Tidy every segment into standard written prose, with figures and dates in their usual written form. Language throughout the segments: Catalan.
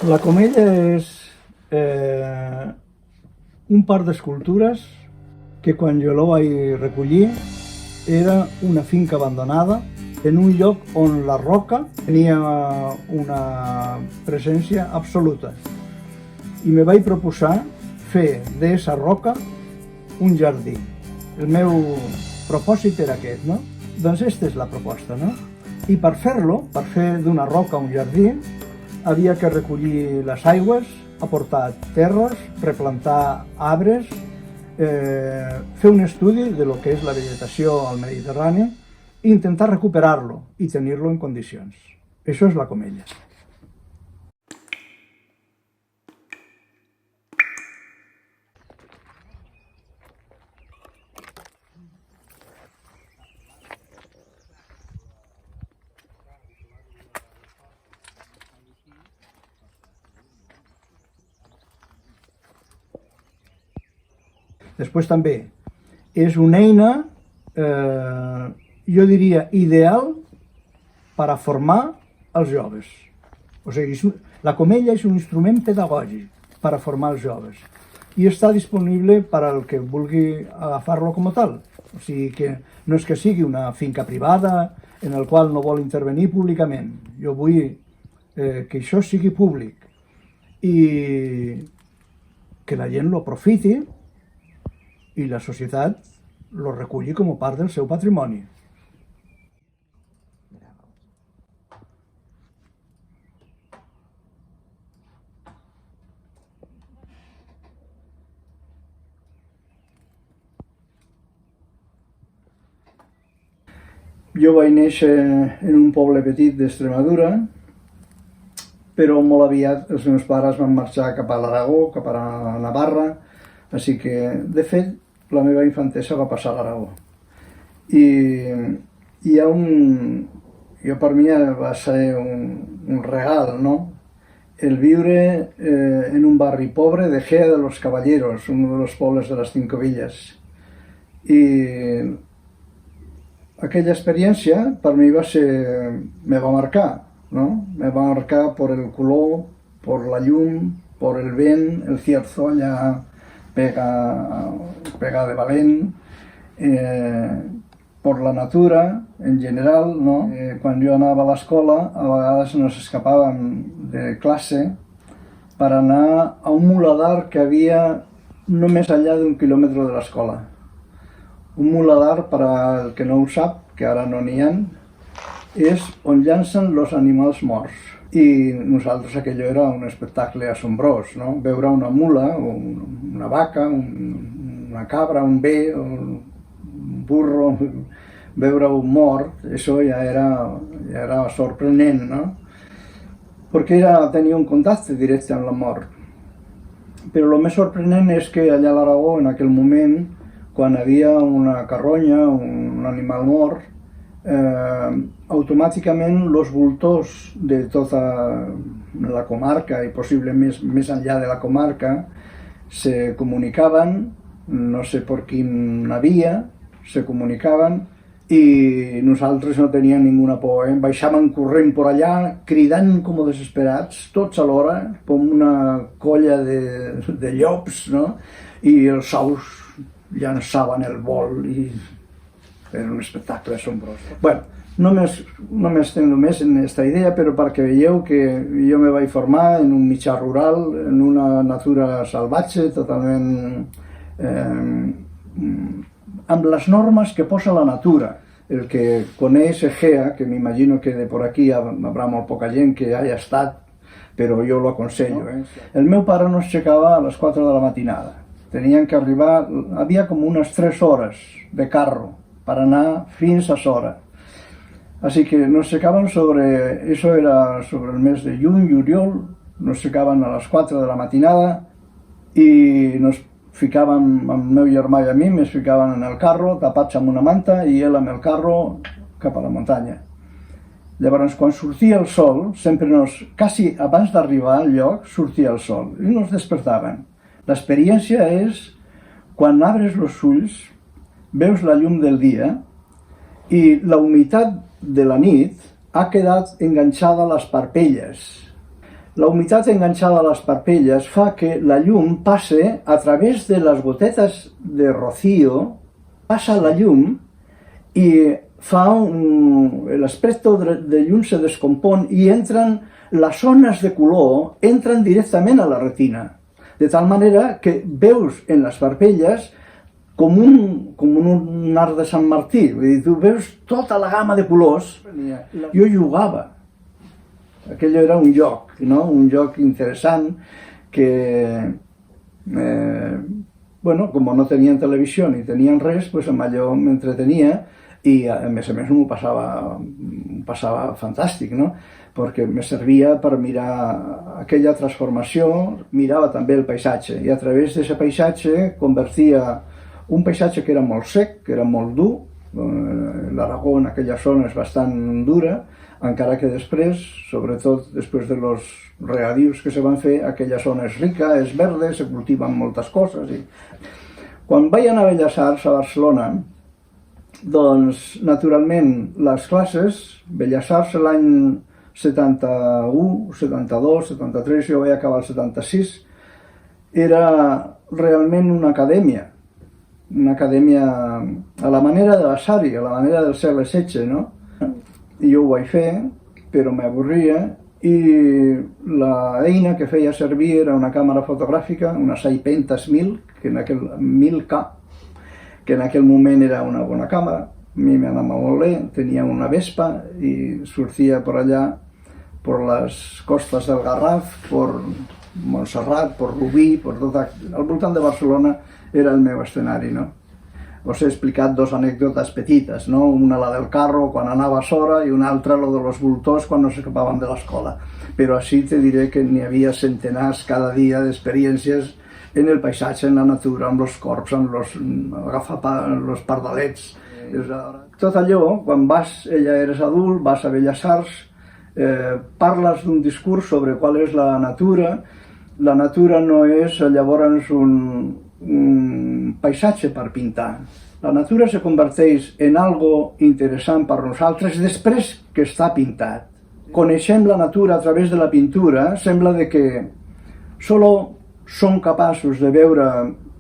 La Comella és un parc d'escultures que quan jo la vaig recollir era una finca abandonada en un lloc on la roca tenia una presència absoluta. I me vaig proposar fer d'esa roca un jardí. El meu propòsit era aquest, no? Doncs aquesta és la proposta, no? I per fer-lo, per fer d'una roca un jardí, havia que recollir les aigües, aportar terres, replantar arbres, fer un estudi de lo que és la vegetació al Mediterrani i intentar recuperar-lo i tenir-lo en condicions. Això és la Comella. Després també és una eina, jo diria, ideal per a formar els joves. O sigui, la Comella és un instrument pedagògic per a formar els joves i està disponible per al que vulgui agafar-lo com a tal. O sigui que no és que sigui una finca privada en el qual no vol intervenir públicament. Jo vull que això sigui públic i que la gent lo aprofiti i la societat lo reculli com a part del seu patrimoni. Jo vaig néixer en un poble petit d'Extremadura, però molt aviat els meus pares van marxar cap a l'Aragó, cap a la Navarra, així que, de fet, la meva infantesa va passar a l'Aragó. I hi ha jo per mi va ser un regal, no? El viure en un barri pobre de Gea de los Caballeros, un dels pobles de les Cinco Villas. I aquella experiència per mi me va marcar, ¿no? Me va marcar por el color, por la llum, por el vent, el cierzo allà pega de valent, por la natura en general, no? Quan jo anava a l'escola, a vegades nos escapàvem de classe per anar a un muladar que havia no més enllà d'1 quilòmetre de l'escola. Un muladar, per al que no ho sap, que ara no n'hi ha, és on llancen els animals morts. I nosaltres aquello era un espectacle assombrós, no? Veure una mula, una vaca, una cabra, un bé, un burro, veure-ho mort, això ja era sorprenent, no? Perquè tenia un contacte directe amb la mort. Però el més sorprenent és que allà a l'Aragó, en aquell moment, quan hi havia una carronya, un animal mort, automàticament els voltors de tota la comarca i possiblement més enllà de la comarca se comunicaven, no sé per quina via, se comunicaven i nosaltres no teníem ninguna por, baixàvem corrent per allà, cridant com desesperats, tots alhora, com una colla de llops, no? I els aus llançaven el vol i era un espectacle assombrós. Bueno, no m'estendo més en aquesta idea, però perquè veieu que jo me vaig formar en un mitjà rural, en una natura salvatge, totalment amb les normes que posa la natura. El que coneix Egea, que m'imagino que de por aquí hi haurà molt poca gent que hagi estat, però jo lo aconsello. El meu pare no aixecava a les 4 de la matinada. Tenien que arribar, havia com unes 3 hores de carro per anar fins a Sora. Així que nos secaven això era sobre el mes de juny, juliol, nos secaven a les 4 de la matinada i nos ficàvem, amb el meu germà i a mi, ens ficaven en el carro, tapats amb una manta i ell amb el carro cap a la muntanya. Llavors, quan sortia el sol, sempre quasi abans d'arribar al lloc, sortia el sol i nos despertaven. L'experiència és quan obres els ulls, veus la llum del dia i la humitat de la nit ha quedat enganxada a les parpelles. La humitat enganxada a les parpelles fa que la llum passe a través de les gotetes de rocío, passa la llum i fa l'espectro de llum se descompon i entren les zones de color, entren directament a la retina, de tal manera que veus en les parpelles com un arc de Sant Martí, vull dir, tu veus tota la gamma de colors. Jo jugava. Aquell era un joc, no? Un joc interessant que, bueno, com no tenien televisió ni tenien res, pues amb allò m'entretenia i a més m'ho passava fantàstic, no? Perquè me servia per mirar aquella transformació, mirava també el paisatge i a través d'aquest paisatge convertia un paisatge que era molt sec, que era molt dur, l'Aragó en aquella zona és bastant dura, encara que després, sobretot després de los regadius que se van fer, aquella zona és rica, és verda, se cultiven moltes coses. Quan vaig anar a Belles Arts a Barcelona, doncs, naturalment, les classes, Belles Arts l'any 71, 72, 73, jo vaig acabar el 76, era realment una acadèmia a la manera de Vasari, a la manera del segle XVI, no? I jo ho vaig fer, però m'avorria, i l'eina que feia servir era una càmera fotogràfica, una Saipentas 1000, que en aquell 1000K, que en aquell moment era una bona càmera, a mi m'anava molt bé, tenia una Vespa i sortia per allà, per les costes del Garraf, per Montserrat, per Rubí, per tot al voltant de Barcelona era el meu escenari, no? Us he explicat dos anècdotes petites, no? Una la del carro quan anava a Sora i una altra la de los voltors quan no s'escapaven de l'escola. Però així te diré que n'hi havia centenars cada dia d'experiències en el paisatge, en la natura, amb els corbs, amb agafar els pardalets. Tot allò, quan ella eres adult, vas a Belles Arts, parles d'un discurs sobre qual és la natura. La natura no és llavors un paisatge per pintar. La natura se converteix en algo interessant per nosaltres després que està pintat. Coneixem la natura a través de la pintura, sembla que solo som capaços de veure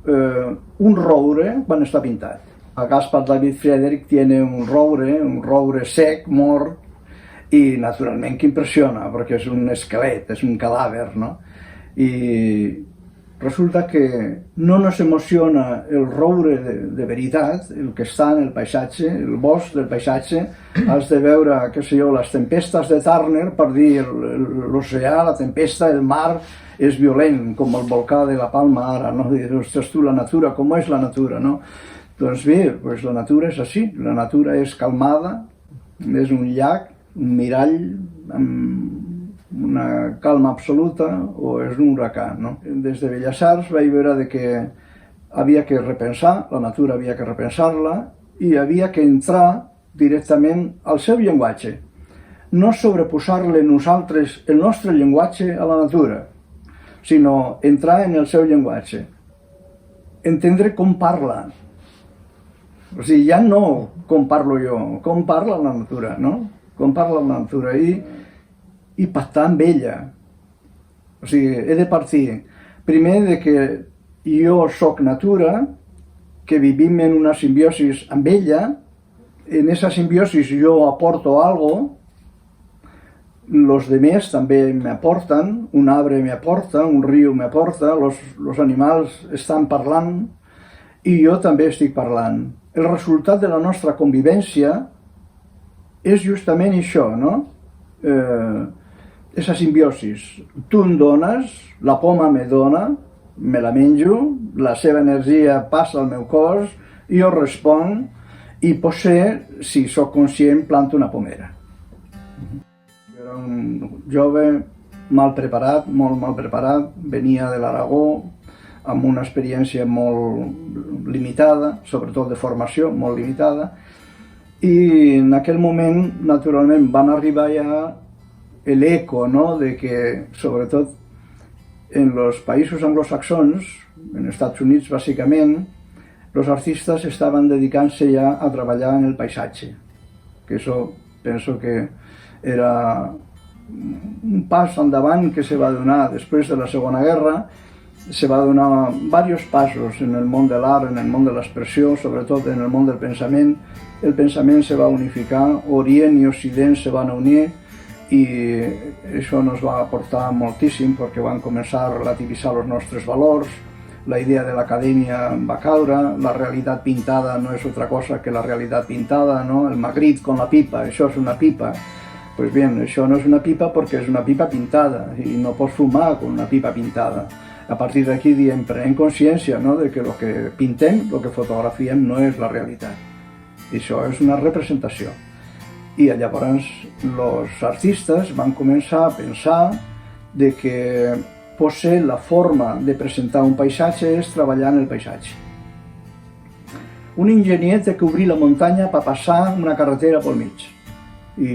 un roure quan està pintat. A Gaspar David Friedrich tiene un roure sec, mort, i naturalment que impressiona, perquè és un esquelet, és un cadàver, no? I resulta que no nos emociona el roure de veritat, el que està en el paisatge, el bosc del paisatge. Has de veure, què sé jo, les tempestes de Turner, per dir l'oceà, la tempesta, el mar, és violent, com el volcà de la Palma ara, no? Ostres, tu, la natura, com és la natura, no? Doncs bé, la natura és així, la natura és calmada, és un llac, un mirall, amb una calma absoluta, o és un huracà, no? Des de Belles Arts vaig veure que havia que repensar, la natura havia que repensar-la, i havia que entrar directament al seu llenguatge. No sobreposar-le nosaltres el nostre llenguatge a la natura, sinó entrar en el seu llenguatge. Entendre com parla. O sigui, ja no com parlo jo, com parla la natura, no? Com parla la natura, i pactar amb ella. O sigui, he de partir primer de que jo sóc natura, que vivim en una simbiosis amb ella, en esa simbiosis jo aporto algo, los demés també m'aporten, un arbre m'aporta, un riu m'aporta, los animals estan parlant i jo també estic parlant. El resultat de la nostra convivència és justament això, no? Esa simbiosis. Tu em dones, la poma me dona, me la menjo, la seva energia passa al meu cos, jo responc i potser, si sóc conscient, planto una pomera. Era un jove mal preparat, molt mal preparat, venia de l'Aragó amb una experiència molt limitada, sobretot de formació molt limitada, i en aquell moment, naturalment, van arribar ja l'eco, no?, de que, sobretot en els països anglosaxons, en els Estats Units bàsicament, els artistes estaven dedicant-se ja a treballar en el paisatge, que això penso que era un pas endavant que se va donar després de la Segona Guerra. Se va donar diversos passos en el món de l'art, en el món de l'expressió, sobretot en el món del pensament. El pensament se va unificar, Orient i Occident se van unir, i això nos va aportar moltíssim perquè van començar a relativitzar els nostres valors, la idea de l'acadèmia va caure, la realitat pintada no és altra cosa que la realitat pintada, no? El Magritte con la pipa, això és una pipa. Pues bien, això no és una pipa perquè és una pipa pintada i no pots fumar con una pipa pintada. A partir d'aquí diem, prenem consciència, no? De que el que pintem, el que fotografiem no és la realitat. I això és una representació. I llavors els artistes van començar a pensar de que potser la forma de presentar un paisatge és treballar en el paisatge. Un enginyer té que obrir la muntanya per passar una carretera pel mig. I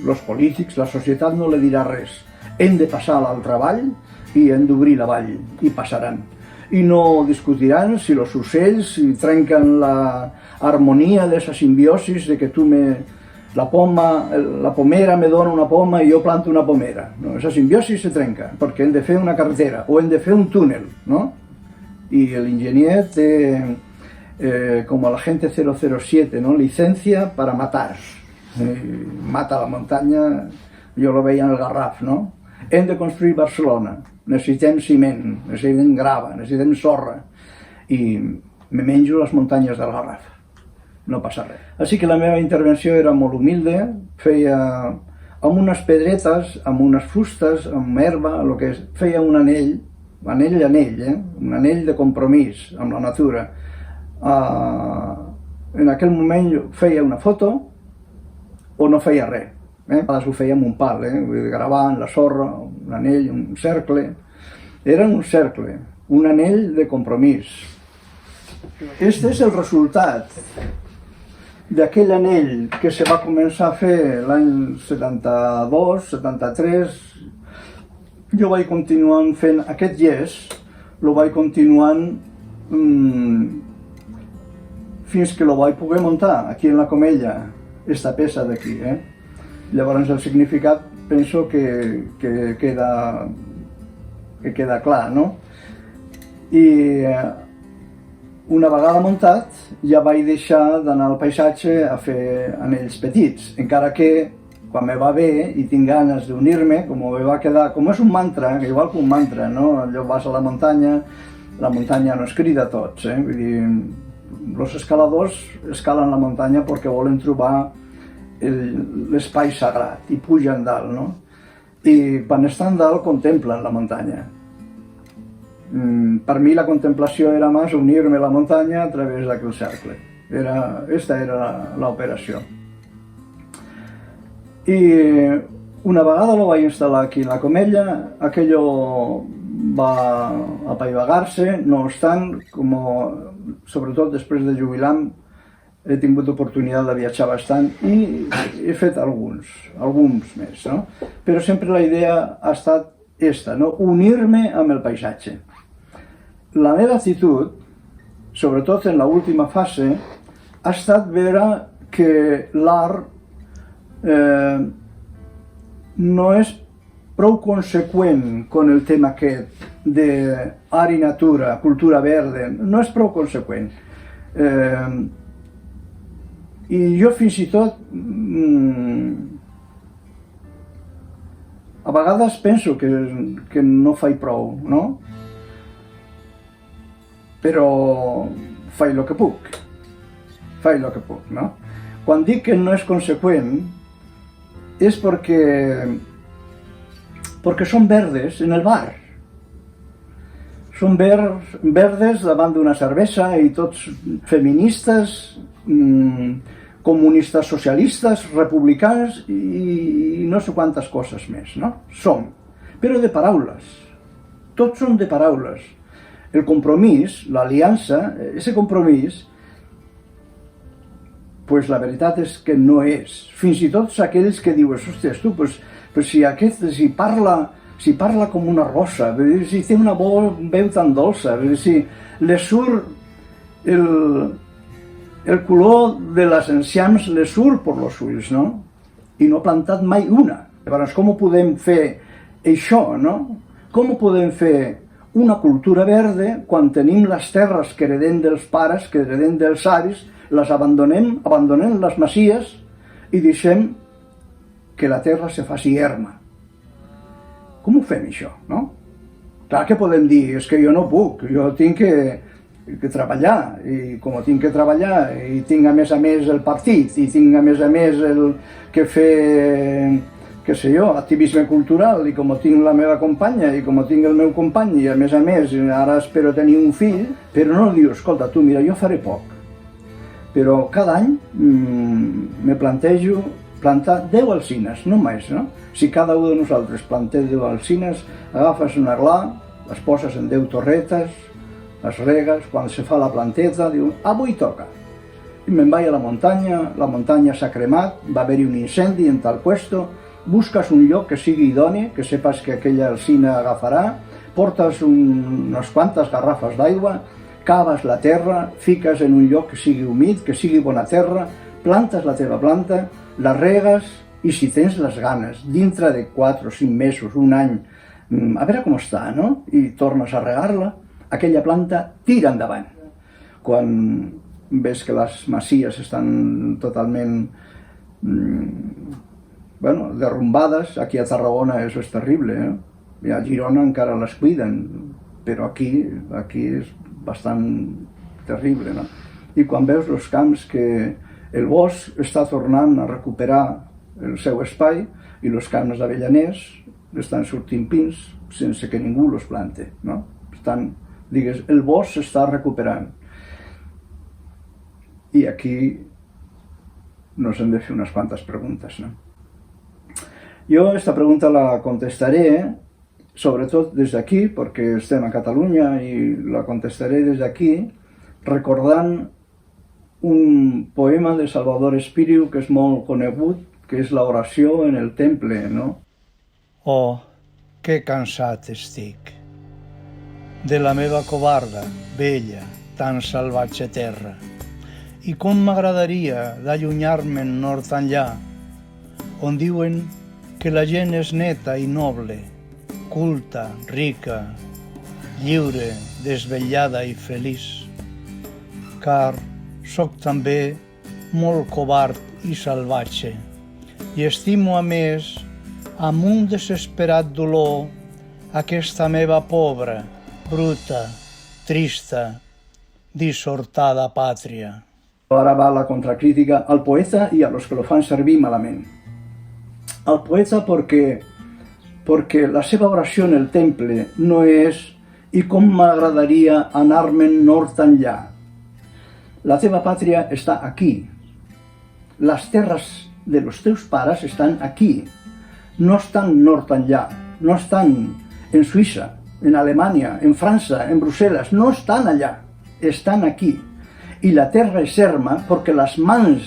els polítics, la societat no li dirà res. Hem de passar a l'altra vall i hem d'obrir la vall, i passaran. I no discutiran si els ocells si trenquen l'harmonia de la simbiosis de que tu la pomera me dona una poma i jo planto una pomera. No, esa simbiosi se trenca perquè hem de fer una carretera o hem de fer un túnel, no? I l'enginyer té, com la gente 007, ¿no? Licencia para matar. Mata la muntanya, jo lo veia en el Garraf, no? Hem de construir Barcelona, necessitem ciment, necessitem grava, necessitem sorra, i me menjo les muntanyes del Garraf. No passa res. Així que la meva intervenció era molt humilde, feia amb unes pedretes, amb unes fustes, amb herba, feia un anell, un anell de compromís amb la natura. En aquell moment feia una foto o no feia res. A vegades ho feia amb un pal, gravant la sorra, un anell, un cercle. Era un cercle, un anell de compromís. Este és el resultat d'aquell anell que se va començar a fer l'any 72, 73. Jo vaig continuar fent aquest gest, lo vaig continuant fins que lo vaig poder muntar aquí en la Comella, esta peça d'aquí. Llavors el significat penso que queda clar, no? I una vegada muntat ja vaig deixar d'anar al paisatge a fer anells petits, encara que quan me va bé i tinc ganes d'unir-me, com me va quedar, com és un mantra, igual que un mantra, no? Allò vas a la muntanya no es crida a tots, vull dir, els escaladors escalen la muntanya perquè volen trobar l'espai sagrat i pugen dalt, no? I quan estan dalt contemplen la muntanya. Per mi la contemplació era més unir-me a la muntanya a través d'aquell cercle. Esta era l'operació. I una vegada lo vaig instal·lar aquí en la Comella, aquello va apaivagar-se, no obstant, sobretot després de jubilar-me, he tingut oportunitat de viatjar bastant i he fet alguns més, no? Però sempre la idea ha estat esta, no? Unir-me amb el paisatge. La meva actitud, sobretot en l'última fase, ha estat veure que l'art no és prou conseqüent con el tema aquest d'art i natura, cultura verda, no és prou conseqüent. I jo fins i tot a vegades penso que no faig prou, no? Però faig el que puc, no? Quan dic que no és conseqüent és perquè són verdes en el bar. Són verdes davant d'una cervesa i tots feministes, comunistes, socialistes, republicans i no sé quantes coses més, no? Som, però de paraules. Tots són de paraules. El compromís, l'aliança, ese compromís, pues la veritat és que no és. Fins i tot aquells que diuen, ostres, tu, pues si parla com una rosa, si té una veu tan dolça, si li surt el color de les enciams li surt per los ulls, no? I no ha plantat mai una. Llavors, com podem fer això, no? Com podem fer una cultura verda quan tenim les terres que heredem dels pares, que heredem dels avis, les abandonem les masies i deixem que la terra se faci erma. Com ho fem, això, no? Clar que podem dir, és que jo no puc, jo tinc que treballar, i com tinc que treballar, i tinc a més el partit, i tinc a més que fer, què sé jo, activisme cultural, i com tinc la meva companya, i com tinc el meu company, i a més, ara espero tenir un fill, però no diu, escolta, tu, mira, jo faré poc, però cada any me plantejo plantar 10 alzines, no més, no? Si cada un de nosaltres plantem 10 alzines, agafes un aglà, les poses en 10 torretes, les regues, quan se fa la planteta, diu, avui toca. I me'n vaig a la muntanya s'ha cremat, va haver-hi un incendi en tal puesto, busques un lloc que sigui idoni, que sepas que aquella alzina agafarà, portes unes quantes garrafes d'aigua, caves la terra, fiques en un lloc que sigui humit, que sigui bona terra, plantes la teva planta, la regues i si tens les ganes, dintre de 4 o 5 mesos, un any, a veure com està, no? I tornes a regar-la, aquella planta tira endavant. Quan ves que les masies estan totalment derrumbades, aquí a Tarragona això és terrible, i a Girona encara les cuiden, però aquí és bastant terrible, no? I quan veus els camps que el bosc està tornant a recuperar el seu espai i els camps d'avellaners estan sortint pins sense que ningú els plante, no? El bosc s'està recuperant. I aquí nos hem de fer unes quantes preguntes, no? Jo esta pregunta la contestaré sobretot des d'aquí, perquè estem a Catalunya i la contestaré des d'aquí recordant un poema de Salvador Espíritu que és molt conegut, que és l'oració en el temple, no? Oh, que cansat estic de la meva covarda, vella, tan salvatge terra. I com m'agradaria d'allunyar-me'n nord enllà, on diuen que la gent és neta i noble, culta, rica, lliure, desvetllada i feliç. Car sóc també molt covard i salvatge i estimo a més, amb un desesperat dolor, aquesta meva pobra, bruta, trista, dissortada pàtria. Ara va la contracrítica al poeta i a los que lo fan servir malament. Al poeta perquè la seva oració en el temple no és «i com m'agradaria anar-me'n nord enllà». La teva pàtria està aquí. Les terres de los teus pares estan aquí. No estan nord enllà, no estan en Suïssa, en Alemanya, en França, en Brussel·les, no estan allà, estan aquí. I la terra és erma perquè les mans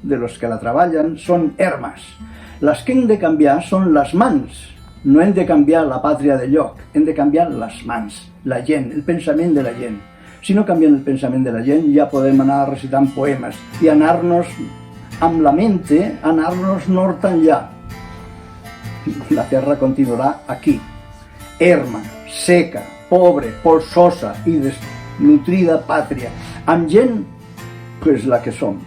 de los que la treballen són ermes. Les que hem de canviar són les mans. No hem de canviar la pàtria de lloc, hem de canviar les mans, la gent, el pensament de la gent. Si no canviem el pensament de la gent, ja podem anar recitant poemes i anar-nos amb la mente, anar-nos nord enllà. La terra continuarà aquí, erma, seca, pobre, polsosa i desnutrida pàtria, amb gent, pues la que som.